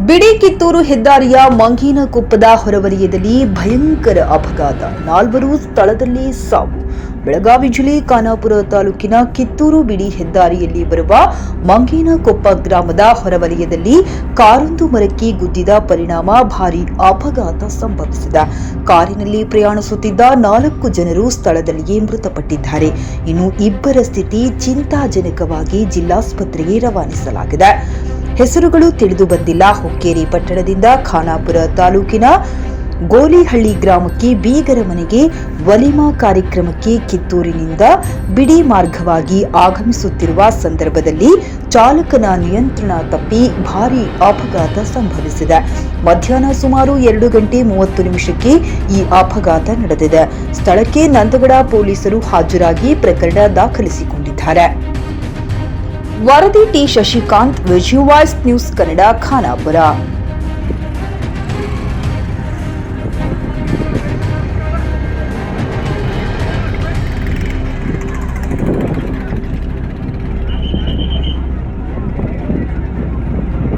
ಬಿಡಿ ಕಿತ್ತೂರು ಹೆದ್ದಾರಿಯ ಮಂಗೇನಕೊಪ್ಪದ ಹೊರವಲಯದಲ್ಲಿ ಭಯಂಕರ ಅಪಘಾತ, 4 ಸ್ಥಳದಲ್ಲಿ ಸಾವು. ಬೆಳಗಾವಿ ಜಿಲ್ಲೆ ಖಾನಾಪುರ ತಾಲೂಕಿನ ಕಿತ್ತೂರು ಬಿಡಿ ಹೆದ್ದಾರಿಯಲ್ಲಿ ಬರುವ ಮಂಗೇನಕೊಪ್ಪ ಗ್ರಾಮದ ಹೊರವಲಯದಲ್ಲಿ ಕಾರೊಂದು ಮರಕ್ಕೆ ಗುದ್ದಿದ ಪರಿಣಾಮ ಭಾರೀ ಅಪಘಾತ ಸಂಭವಿಸಿದೆ. ಕಾರಿನಲ್ಲಿ ಪ್ರಯಾಣಿಸುತ್ತಿದ್ದ 4 ಜನರು ಸ್ಥಳದಲ್ಲಿಯೇ ಮೃತಪಟ್ಟಿದ್ದಾರೆ. ಇನ್ನು ಇಬ್ಬರ ಸ್ಥಿತಿ ಚಿಂತಾಜನಕವಾಗಿ ಜಿಲ್ಲಾಸ್ಪತ್ರೆಗೆ ರವಾನಿಸಲಾಗಿದೆ. ಹೆಸರುಗಳು ತಿಳಿದು ಬಂದಿಲ್ಲ. ಹುಕ್ಕೇರಿ ಪಟ್ಟಣದಿಂದ ಖಾನಾಪುರ ತಾಲೂಕಿನ ಗೋಲಿಹಳ್ಳಿ ಗ್ರಾಮಕ್ಕೆ ಬೀಗರ ಮನೆಗೆ ವಲಿಮಾ ಕಾರ್ಯಕ್ರಮಕ್ಕೆ ಕಿತ್ತೂರಿನಿಂದ ಬಿಡಿ ಮಾರ್ಗವಾಗಿ ಆಗಮಿಸುತ್ತಿರುವ ಸಂದರ್ಭದಲ್ಲಿ ಚಾಲಕನ ನಿಯಂತ್ರಣ ತಪ್ಪಿ ಭಾರೀ ಅಪಘಾತ ಸಂಭವಿಸಿದೆ. ಮಧ್ಯಾಹ್ನ ಸುಮಾರು 2:30 ಈ ಅಪಘಾತ ನಡೆದಿದೆ. ಸ್ಥಳಕ್ಕೆ ನಂದಗಡ ಪೊಲೀಸರು ಹಾಜರಾಗಿ ಪ್ರಕರಣ ದಾಖಲಿಸಿಕೊಂಡಿದ್ದಾರೆ. ವರದಿ ಟಿ ಶಶಿಕಾಂತ್, ವಿಜುವಾಯ್ಸ್ ನ್ಯೂಸ್ ಕನ್ನಡ, ಖಾನಾಪುರ.